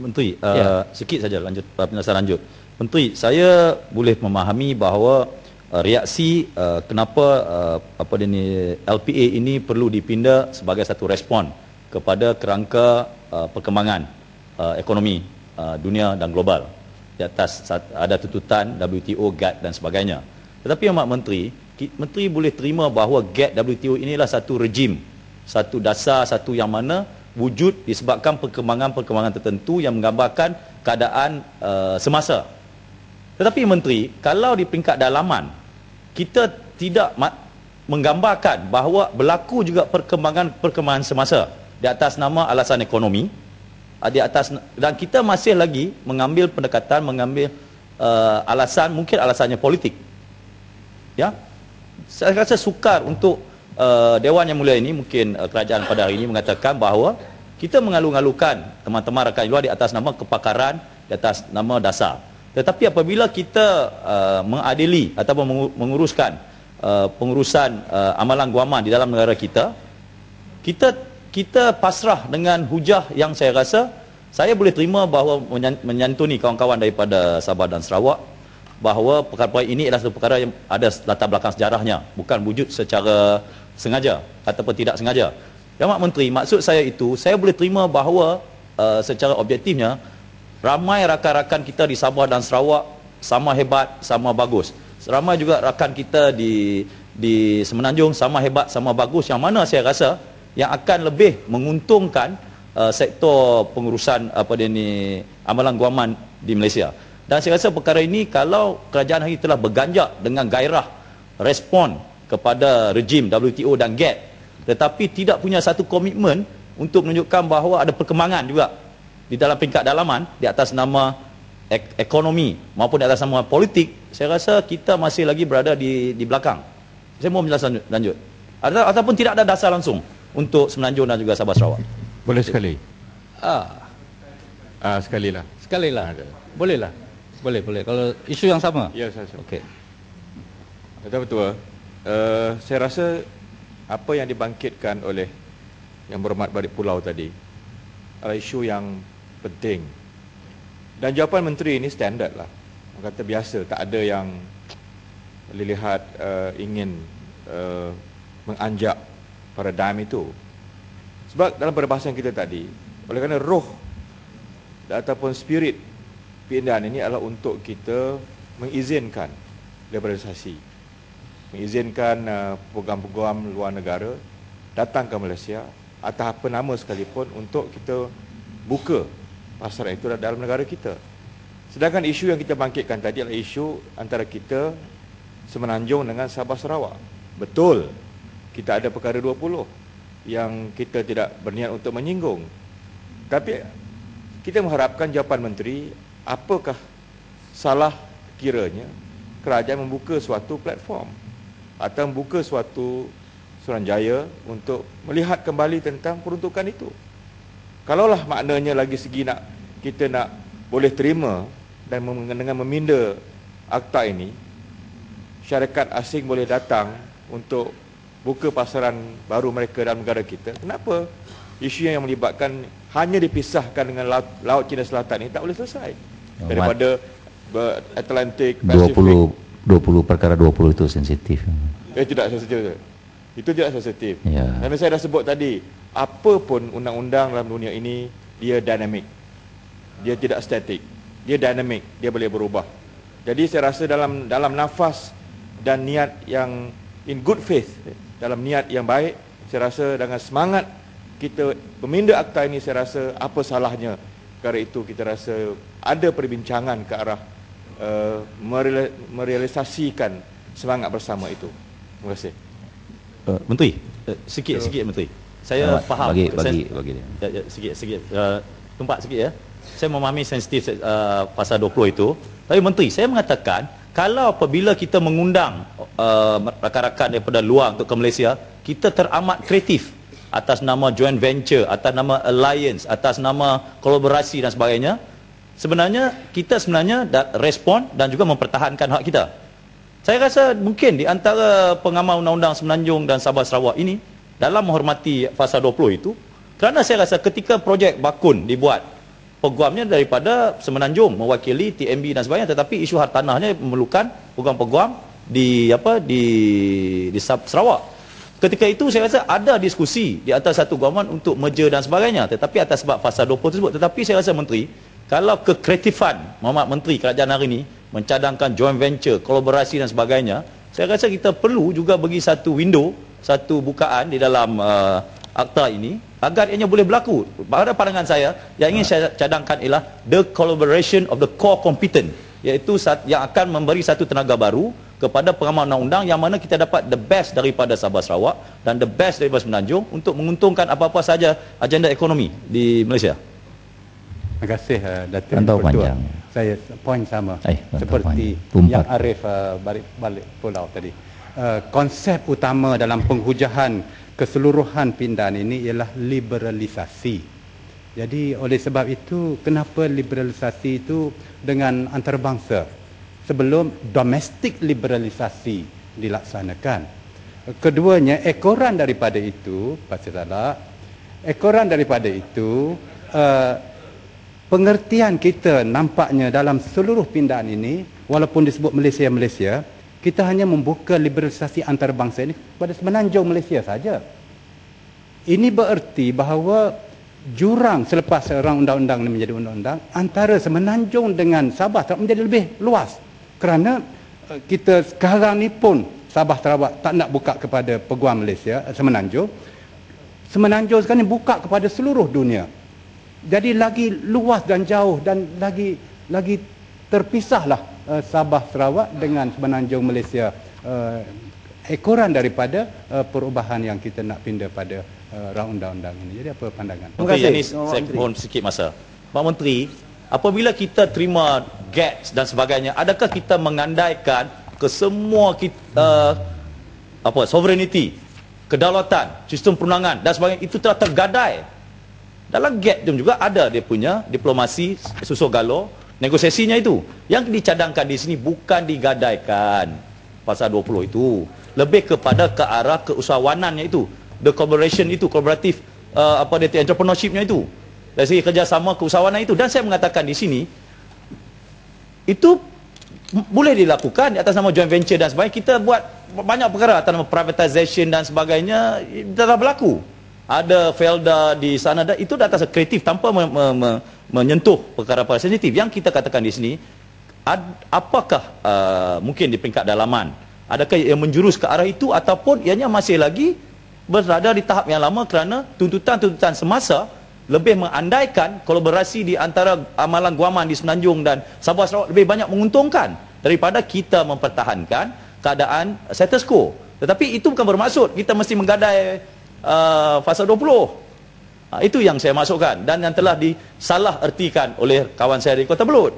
Menteri, Ya. sikit saja lanjut penjelasan lanjut. Menteri, saya boleh memahami bahawa reaksi kenapa LPA ini perlu dipinda sebagai satu respon kepada kerangka perkembangan ekonomi dunia dan global di atas ada tuntutan WTO, GATT dan sebagainya. Tetapi Mak Menteri, Menteri boleh terima bahawa GATT, WTO inilah satu rejim, satu dasar, satu yang mana wujud disebabkan perkembangan-perkembangan tertentu yang menggambarkan keadaan semasa. Tetapi Menteri, kalau di peringkat dalaman kita tidak menggambarkan bahawa berlaku juga perkembangan semasa di atas nama alasan ekonomi, di atas, dan kita masih lagi mengambil pendekatan, mengambil alasan, mungkin alasannya politik. Ya, saya rasa sukar untuk Dewan Yang Mulia ini, mungkin kerajaan pada hari ini mengatakan bahawa kita mengalu-alukan teman-teman rakan luar di atas nama kepakaran, di atas nama dasar. Tetapi apabila kita mengadili ataupun menguruskan pengurusan amalan guaman di dalam negara kita, kita pasrah dengan hujah yang saya rasa saya boleh terima bahawa menyantuni kawan-kawan daripada Sabah dan Sarawak bahawa perkara ini adalah satu perkara yang ada latar belakang sejarahnya, bukan wujud secara sengaja ataupun tidak sengaja. Ya Mak Menteri, maksud saya itu, saya boleh terima bahawa secara objektifnya ramai rakan-rakan kita di Sabah dan Sarawak sama hebat, sama bagus. Ramai juga rakan kita di Semenanjung sama hebat, sama bagus, yang mana saya rasa yang akan lebih menguntungkan sektor pengurusan amalan guaman di Malaysia. Dan saya rasa perkara ini kalau kerajaan hari telah berganjak dengan gairah respon kepada rejim WTO dan GATT, tetapi tidak punya satu komitmen untuk menunjukkan bahawa ada perkembangan juga di dalam peringkat dalaman di atas nama ekonomi maupun di atas nama politik, saya rasa kita masih lagi berada di belakang. Saya mau menjelaskan lanjut. Ataupun tidak ada dasar langsung untuk Semenanjung dan juga Sabah Sarawak. Boleh sekali. Sekali lah. Ada. Boleh lah. Boleh. Kalau isu yang sama. Ya, saya. Okey. Betul. Saya rasa apa yang dibangkitkan oleh Yang Berhormat Balik Pulau tadi adalah isu yang penting. Dan jawapan menteri ini standard lah. Orang kata biasa, tak ada yang boleh lihat ingin menganjak paradigm itu. Sebab dalam perbahasan kita tadi, oleh kerana roh ataupun spirit pindahan ini adalah untuk kita mengizinkan liberalisasi, mengizinkan program-program luar negara datang ke Malaysia atau apa nama sekalipun untuk kita buka pasar itu dalam negara kita. Sedangkan isu yang kita bangkitkan tadi adalah isu antara kita Semenanjung dengan Sabah Sarawak. Betul, kita ada perkara 20 yang kita tidak berniat untuk menyinggung. Tapi kita mengharapkan jawapan menteri, apakah salah kiranya kerajaan membuka suatu platform atau membuka suatu Suruhanjaya untuk melihat kembali tentang peruntukan itu. Kalaulah maknanya lagi segi kita nak boleh terima dan dengan meminda akta ini, syarikat asing boleh datang untuk buka pasaran baru mereka dalam negara kita. Kenapa isu yang melibatkan hanya dipisahkan dengan Laut Cina Selatan ini tak boleh selesai? Daripada Atlantik, Pasifik. 20 perkara 20 itu sensitif. Tidak sensitif. Itu tidak sensitif. Ya. Karena saya dah sebut tadi, apa pun undang-undang dalam dunia ini, dia dinamik. Dia tidak statik. Dia dinamik, dia boleh berubah. Jadi saya rasa dalam nafas dan niat yang in good faith, dalam niat yang baik, saya rasa dengan semangat kita meminda akta ini, saya rasa apa salahnya perkara itu kita rasa ada perbincangan ke arah merealisasikan semangat bersama itu. Terima kasih. Menteri, sikit Menteri. Saya faham. Bagi dia. Sikit. Tumpak sikit ya. Saya memahami sensitif pasal 20 itu. Tapi Menteri, saya mengatakan kalau apabila kita mengundang rakan-rakan daripada luar untuk ke Malaysia, kita teramat kreatif atas nama joint venture, atas nama alliance, atas nama kolaborasi dan sebagainya. Sebenarnya kita respon dan juga mempertahankan hak kita. Saya rasa mungkin di antara pengamal undang-undang Semenanjung dan Sabah Sarawak ini dalam menghormati pasal 20 itu, kerana saya rasa ketika projek Bakun dibuat peguamnya daripada Semenanjung mewakili TMB dan sebagainya, tetapi isu hartanahnya memerlukan peguam-peguam di Sarawak. Ketika itu saya rasa ada diskusi di atas satu guaman untuk merger dan sebagainya, tetapi atas sebab fasa 20 tersebut. Tetapi saya rasa Menteri, kalau kekreatifan Muhammad Menteri kerajaan hari ini mencadangkan joint venture, kolaborasi dan sebagainya, saya rasa kita perlu juga bagi satu window, satu bukaan di dalam akta ini agar ianya boleh berlaku. Pada pandangan saya, yang ingin saya cadangkan ialah the collaboration of the core competent, iaitu yang akan memberi satu tenaga baru kepada pengamal undang-undang yang mana kita dapat the best daripada Sabah Sarawak dan the best daripada Semenanjung untuk menguntungkan apa-apa saja agenda ekonomi di Malaysia. Terima kasih Datuk Pantau Ketua. panjang. Saya poin sama pantau seperti panjang. yang Arif balik pulau tadi. Konsep utama dalam penghujahan keseluruhan pindahan ini ialah liberalisasi. Jadi oleh sebab itu, kenapa liberalisasi itu dengan antarabangsa sebelum domestik liberalisasi dilaksanakan? Keduanya, ekoran daripada itu, ekoran daripada itu, pengertian kita nampaknya dalam seluruh pindahan ini, walaupun disebut Malaysia, kita hanya membuka liberalisasi antarabangsa ini pada Semenanjung Malaysia saja. Ini bererti bahawa jurang selepas seorang undang-undang ini menjadi undang-undang antara Semenanjung dengan Sabah menjadi lebih luas. Kerana kita sekarang ni pun Sabah Sarawak tak nak buka kepada peguam Malaysia, Semenanjung. Semenanjung sekarang ni buka kepada seluruh dunia. Jadi lagi luas dan jauh dan lagi terpisahlah Sabah Sarawak dengan Semenanjung Malaysia. Ekoran daripada perubahan yang kita nak pindah pada rang undang-undang ini. Jadi apa pandangan? Terima kasih. Ini saya mohon sikit masa. Pak Menteri, apabila kita terima GATS dan sebagainya, adakah kita mengandaikan ke semua kita sovereignty, kedaulatan, sistem perundangan dan sebagainya itu telah tergadai? Dalam GATS juga ada dia punya diplomasi susul galur, negosiasinya itu. Yang dicadangkan di sini bukan digadaikan pasal 20 itu, lebih kepada ke arah keusahawanannya itu, the collaboration itu, kolaboratif entrepreneurshipnya itu, dari segi kerjasama keusahawanan itu. Dan saya mengatakan di sini itu boleh dilakukan di atas nama joint venture dan sebagainya. Kita buat banyak perkara atas nama privatization dan sebagainya, telah berlaku. Ada Felda di sana, itu dah atas kreatif tanpa menyentuh perkara-perkara sensitif. Yang kita katakan di sini, apakah mungkin di peringkat dalaman, adakah yang menjurus ke arah itu ataupun ianya masih lagi berada di tahap yang lama kerana tuntutan-tuntutan semasa lebih mengandaikan kolaborasi di antara amalan guaman di Semenanjung dan Sabah Sarawak lebih banyak menguntungkan daripada kita mempertahankan keadaan status quo. Tetapi itu bukan bermaksud kita mesti menggadai fasa 20. Itu yang saya masukkan dan yang telah disalah ertikan oleh kawan saya di Kota Belud.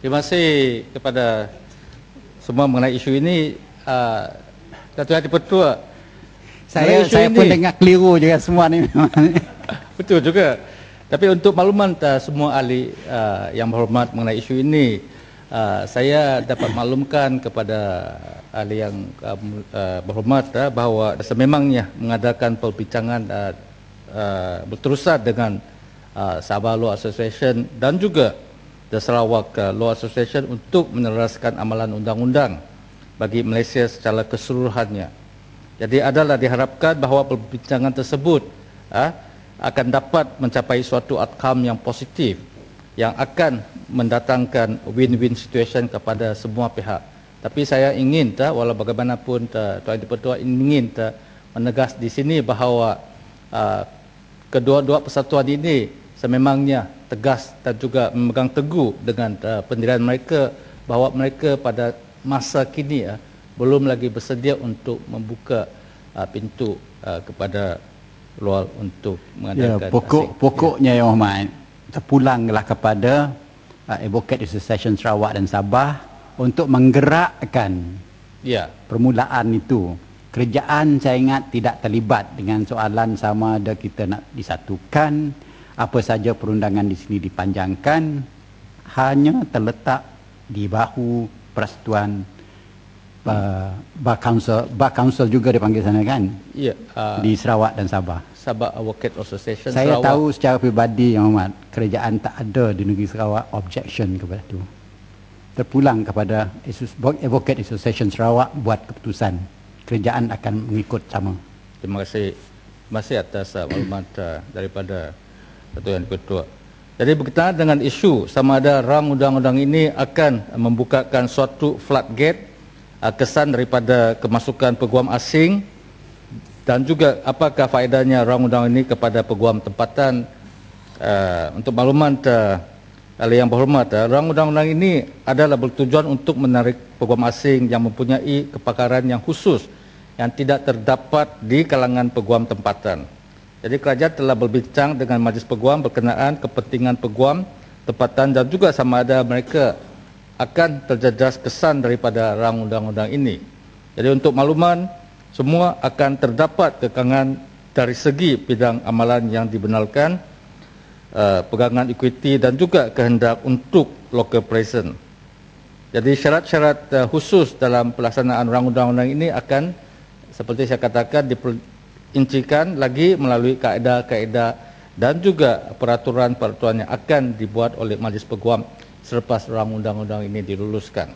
Terima kasih kepada semua mengenai isu ini. Datuk Hati Petua, saya pun dengar keliru juga semua ni. Betul juga. Tapi untuk makluman semua ahli yang berhormat mengenai isu ini, saya dapat maklumkan kepada ahli yang berhormat bahawa sememangnya mengadakan perbincangan berterusan dengan Sabah Law Association dan juga The Sarawak Law Association untuk meneruskan amalan undang-undang bagi Malaysia secara keseluruhannya. Jadi adalah diharapkan bahawa perbincangan tersebut akan dapat mencapai suatu outcome yang positif yang akan mendatangkan win-win situation kepada semua pihak. Tapi saya ingin walau bagaimanapun Tuan Di-Pertua ingin menegas di sini bahawa kedua-dua persatuan ini sememangnya tegas dan juga memegang teguh dengan pendirian mereka bahawa mereka pada masa kini belum lagi bersedia untuk membuka pintu kepada luar untuk mengadakan pokoknya Yang Hormat, terpulanglah kepada Advocate Association Sarawak dan Sabah untuk menggerakkan permulaan itu. Kerajaan saya ingat tidak terlibat dengan soalan sama ada kita nak disatukan, apa saja perundangan di sini dipanjangkan, hanya terletak di bahu persatuan Bar Council juga dipanggil sana kan? Ya. Di Sarawak dan Sabah. Sabah Advocate Association Saya Sarawak. tahu secara peribadi Yang Hormat, kerajaan tak ada di negeri Sarawak objection kepada itu. Terpulang kepada Advocate Association Sarawak buat keputusan. Kerajaan akan mengikut sama. Terima kasih. Terima kasih atas maklumat daripada Ketua Yang Ketua. Jadi berkaitan dengan isu sama ada rang undang-undang ini akan membukakan suatu floodgate kesan daripada kemasukan peguam asing dan juga apakah faedahnya rang undang ini kepada peguam tempatan. Untuk makluman ahli yang berhormat, rang undang-undang ini adalah bertujuan untuk menarik peguam asing yang mempunyai kepakaran yang khusus yang tidak terdapat di kalangan peguam tempatan. Jadi kerajaan telah berbincang dengan Majlis Peguam berkenaan kepentingan peguam tempatan dan juga sama ada mereka akan terjejas kesan daripada rang undang-undang ini. Jadi untuk makluman, semua akan terdapat kekangan dari segi bidang amalan yang dibenarkan, pegangan equity dan juga kehendak untuk local presence. Jadi syarat-syarat khusus dalam pelaksanaan rang undang-undang ini akan seperti saya katakan diperincikan lagi melalui kaedah-kaedah dan juga peraturan-peraturan yang akan dibuat oleh Majlis Peguam selepas rang undang-undang ini diluluskan.